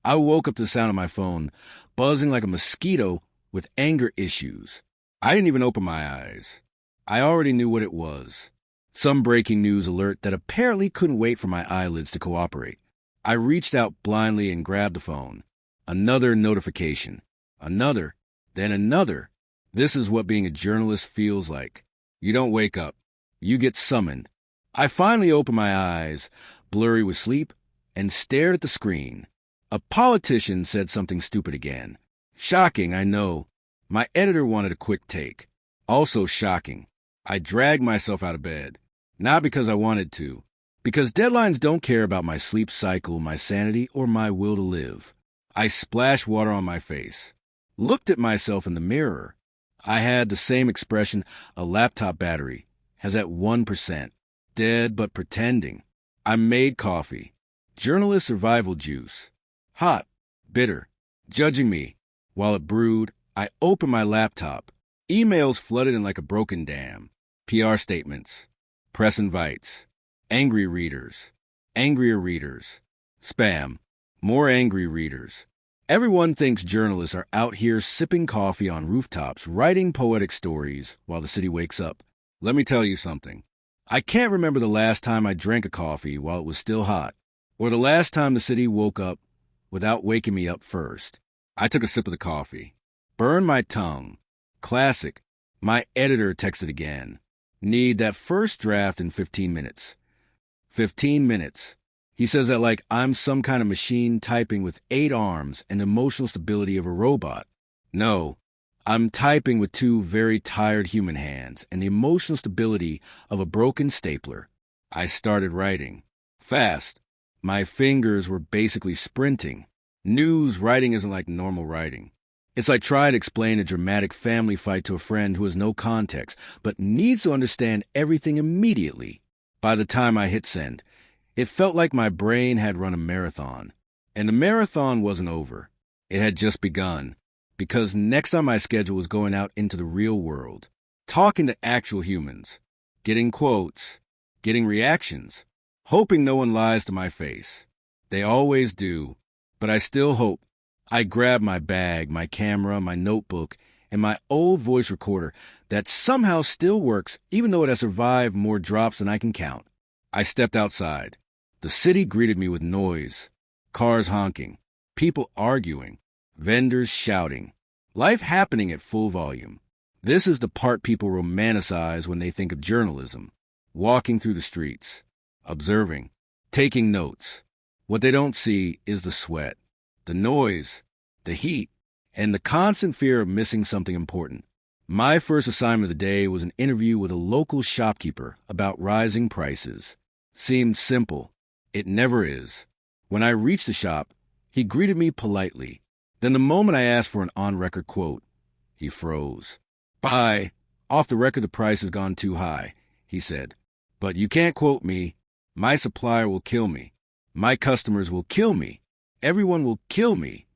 I woke up to the sound of my phone, buzzing like a mosquito with anger issues. I didn't even open my eyes. I already knew what it was. Some breaking news alert that apparently couldn't wait for my eyelids to cooperate. I reached out blindly and grabbed the phone. Another notification. Another. Then another. This is what being a journalist feels like. You don't wake up. You get summoned. I finally opened my eyes, blurry with sleep, and stared at the screen. A politician said something stupid again. Shocking, I know. My editor wanted a quick take. Also shocking. I dragged myself out of bed. Not because I wanted to. Because deadlines don't care about my sleep cycle, my sanity, or my will to live. I splashed water on my face. Looked at myself in the mirror. I had the same expression a laptop battery has at 1%. Dead but pretending. I made coffee. Journalist survival juice. Hot. Bitter. Judging me. While it brewed, I opened my laptop. Emails flooded in like a broken dam. PR statements. Press invites. Angry readers. Angrier readers. Spam. More angry readers. Everyone thinks journalists are out here sipping coffee on rooftops, writing poetic stories while the city wakes up. Let me tell you something. I can't remember the last time I drank a coffee while it was still hot, or the last time the city woke up without waking me up first. I took a sip of the coffee. Burned my tongue. Classic. My editor texted again. Need that first draft in 15 minutes. 15 minutes. He says that like I'm some kind of machine typing with 8 arms and emotional stability of a robot. No, I'm typing with 2 very tired human hands and the emotional stability of a broken stapler. I started writing. Fast. My fingers were basically sprinting. News writing isn't like normal writing. It's like trying to explain a dramatic family fight to a friend who has no context, but needs to understand everything immediately. By the time I hit send, it felt like my brain had run a marathon. And the marathon wasn't over. It had just begun. Because next on my schedule was going out into the real world, talking to actual humans, getting quotes, getting reactions, hoping no one lies to my face. They always do, but I still hope. I grabbed my bag, my camera, my notebook, and my old voice recorder that somehow still works even though it has survived more drops than I can count. I stepped outside. The city greeted me with noise, cars honking, people arguing, vendors shouting, life happening at full volume. This is the part people romanticize when they think of journalism. Walking through the streets, observing, taking notes. What they don't see is the sweat, the noise, the heat, and the constant fear of missing something important. My first assignment of the day was an interview with a local shopkeeper about rising prices. Seemed simple. It never is. When I reached the shop, he greeted me politely. Then the moment I asked for an on-record quote, he froze. Bye. Off the record, the price has gone too high, he said. But you can't quote me. My supplier will kill me. My customers will kill me. Everyone will kill me.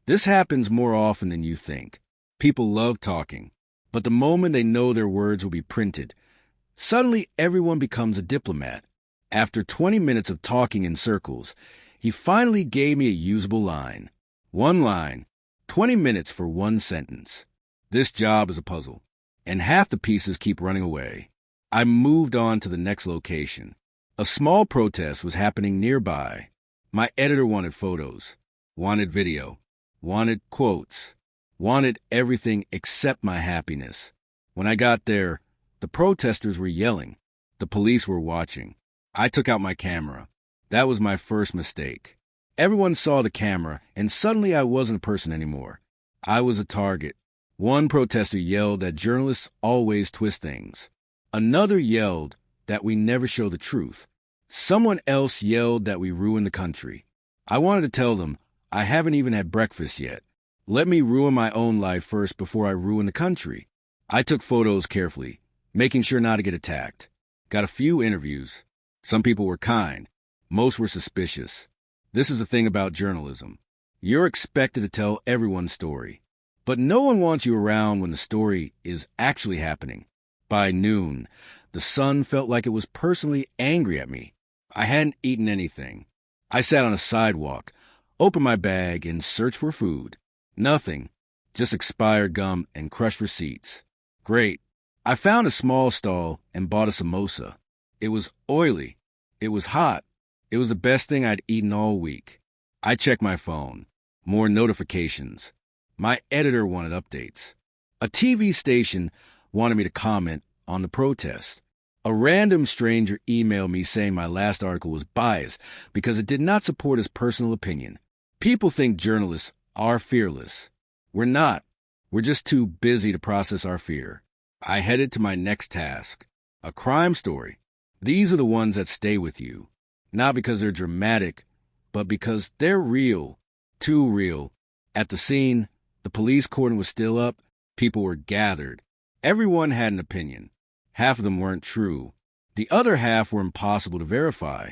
This happens more often than you think. People love talking. But the moment they know their words will be printed, suddenly everyone becomes a diplomat. After 20 minutes of talking in circles, he finally gave me a usable line. One line, 20 minutes for one sentence. This job is a puzzle, and half the pieces keep running away. I moved on to the next location. A small protest was happening nearby. My editor wanted photos, wanted video, wanted quotes, wanted everything except my happiness. When I got there, the protesters were yelling. The police were watching. I took out my camera. That was my first mistake. Everyone saw the camera, and suddenly I wasn't a person anymore. I was a target. One protester yelled that journalists always twist things. Another yelled that we never show the truth. Someone else yelled that we ruin the country. I wanted to tell them, I haven't even had breakfast yet. Let me ruin my own life first before I ruin the country. I took photos carefully, making sure not to get attacked. Got a few interviews. Some people were kind. Most were suspicious. This is the thing about journalism. You're expected to tell everyone's story. But no one wants you around when the story is actually happening. By noon, the sun felt like it was personally angry at me. I hadn't eaten anything. I sat on a sidewalk, Open my bag and search for food. Nothing. Just expired gum and crushed receipts. Great. I found a small stall and bought a samosa. It was oily. It was hot. It was the best thing I'd eaten all week. I checked my phone. More notifications. My editor wanted updates. A TV station wanted me to comment on the protest. A random stranger emailed me saying my last article was biased because it did not support his personal opinion. People think journalists are fearless. We're not. We're just too busy to process our fear. I headed to my next task. A crime story. These are the ones that stay with you. Not because they're dramatic, but because they're real. Too real. At the scene, the police cordon was still up. People were gathered. Everyone had an opinion. Half of them weren't true. The other half were impossible to verify.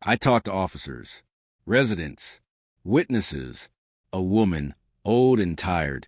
I talked to officers, residents, witnesses. A woman, old and tired,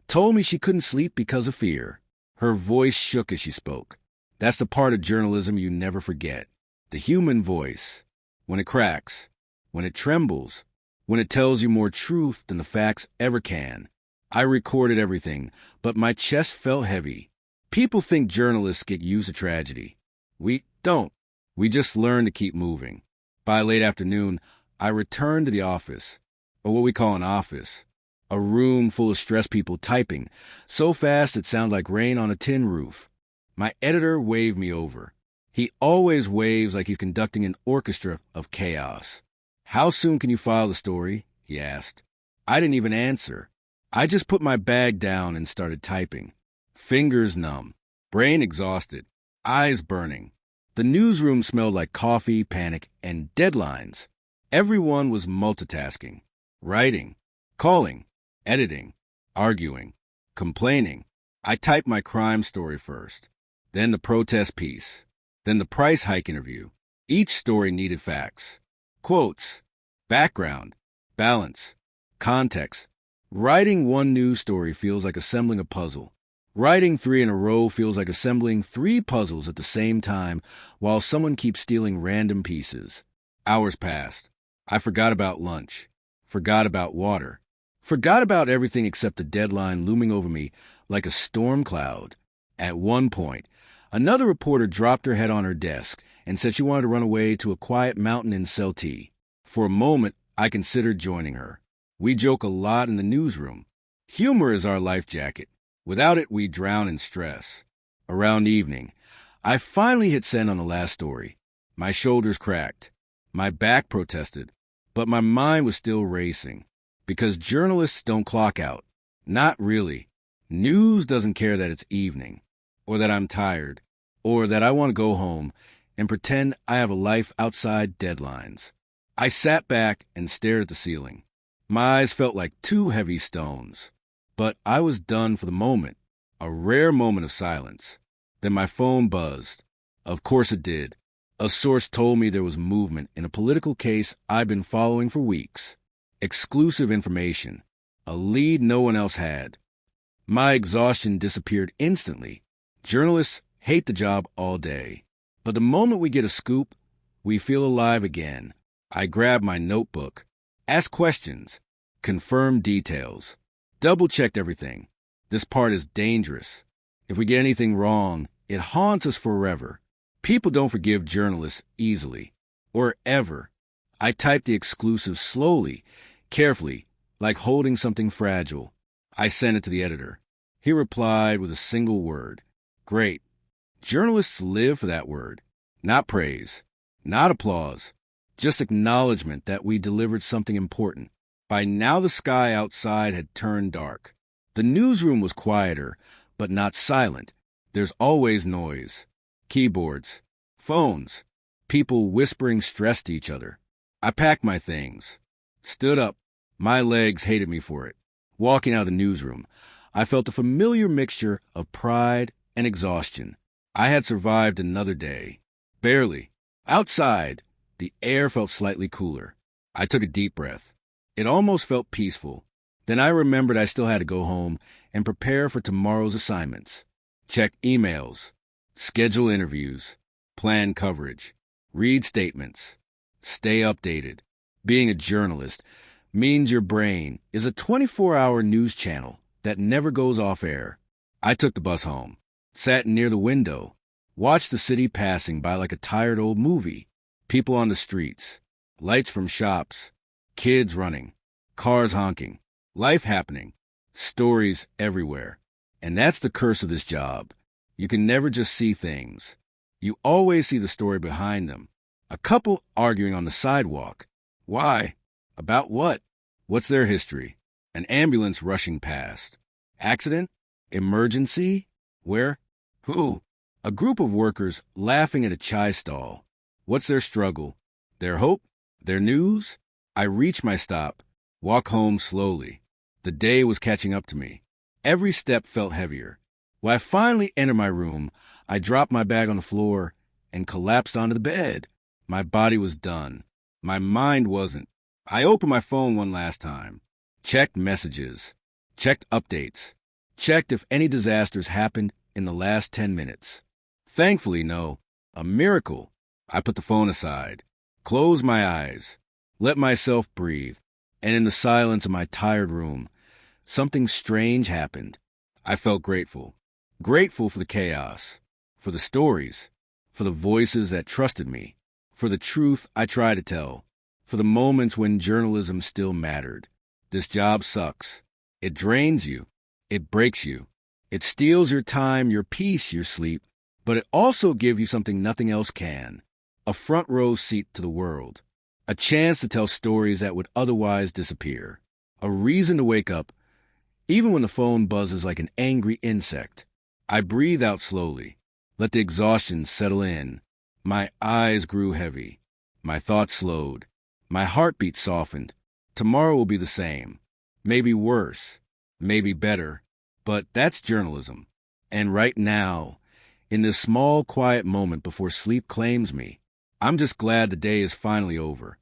told me she couldn't sleep because of fear. Her voice shook as she spoke. That's the part of journalism you never forget. The human voice. When it cracks, when it trembles, when it tells you more truth than the facts ever can. I recorded everything, but my chest felt heavy. People think journalists get used to tragedy. We don't. We just learn to keep moving. By late afternoon, I returned to the office, or what we call an office, a room full of stressed people typing, so fast it sounded like rain on a tin roof. My editor waved me over. He always waves like he's conducting an orchestra of chaos. How soon can you file the story? He asked. I didn't even answer. I just put my bag down and started typing. Fingers numb, brain exhausted, eyes burning. The newsroom smelled like coffee, panic, and deadlines. Everyone was multitasking, writing, calling, editing, arguing, complaining. I typed my crime story first, then the protest piece, then the price hike interview. Each story needed facts, quotes, background, balance, context. Writing one news story feels like assembling a puzzle. Writing 3 in a row feels like assembling 3 puzzles at the same time while someone keeps stealing random pieces. Hours passed. I forgot about lunch. Forgot about water. Forgot about everything except the deadline looming over me like a storm cloud. At one point, another reporter dropped her head on her desk and said she wanted to run away to a quiet mountain in Celti. For a moment, I considered joining her. We joke a lot in the newsroom. Humor is our life jacket. Without it, we drown in stress. Around evening, I finally hit send on the last story. My shoulders cracked. My back protested. But my mind was still racing. Because journalists don't clock out. Not really. News doesn't care that it's evening, or that I'm tired, or that I want to go home and pretend I have a life outside deadlines. I sat back and stared at the ceiling. My eyes felt like 2 heavy stones. But I was done for the moment, a rare moment of silence. Then my phone buzzed. Of course it did. A source told me there was movement in a political case I'd been following for weeks. Exclusive information, a lead no one else had. My exhaustion disappeared instantly. Journalists hate the job all day. But the moment we get a scoop, we feel alive again. I grab my notebook, ask questions, confirm details. Double-checked everything. This part is dangerous. If we get anything wrong, it haunts us forever. People don't forgive journalists easily. Or ever. I typed the exclusive slowly, carefully, like holding something fragile. I sent it to the editor. He replied with a single word. Great. Journalists live for that word. Not praise. Not applause. Just acknowledgement that we delivered something important. By now the sky outside had turned dark. The newsroom was quieter, but not silent. There's always noise. Keyboards. Phones. People whispering stress to each other. I packed my things. Stood up. My legs hated me for it. Walking out of the newsroom, I felt a familiar mixture of pride and exhaustion. I had survived another day. Barely. Outside, the air felt slightly cooler. I took a deep breath. It almost felt peaceful. Then I remembered I still had to go home and prepare for tomorrow's assignments. Check emails, schedule interviews, plan coverage, read statements, stay updated. Being a journalist means your brain is a 24-hour news channel that never goes off air. I took the bus home, sat near the window, watched the city passing by like a tired old movie. People on the streets, lights from shops, kids running, cars honking, life happening, stories everywhere. And that's the curse of this job. You can never just see things. You always see the story behind them. A couple arguing on the sidewalk. Why? About what? What's their history? An ambulance rushing past. Accident? Emergency? Where? Who? A group of workers laughing at a chai stall. What's their struggle? Their hope? Their news? I reach my stop, walk home slowly. The day was catching up to me. Every step felt heavier. When I finally entered my room, I dropped my bag on the floor and collapsed onto the bed. My body was done. My mind wasn't. I opened my phone one last time, checked messages, checked updates, checked if any disasters happened in the last 10 minutes. Thankfully, no. A miracle. I put the phone aside, closed my eyes, let myself breathe, and in the silence of my tired room, something strange happened. I felt grateful. Grateful for the chaos, for the stories, for the voices that trusted me, for the truth I tried to tell, for the moments when journalism still mattered. This job sucks. It drains you. It breaks you. It steals your time, your peace, your sleep, but it also gives you something nothing else can. A front row seat to the world. A chance to tell stories that would otherwise disappear. A reason to wake up, even when the phone buzzes like an angry insect. I breathe out slowly, let the exhaustion settle in. My eyes grew heavy. My thoughts slowed. My heartbeat softened. Tomorrow will be the same. Maybe worse. Maybe better. But that's journalism. And right now, in this small, quiet moment before sleep claims me, I'm just glad the day is finally over.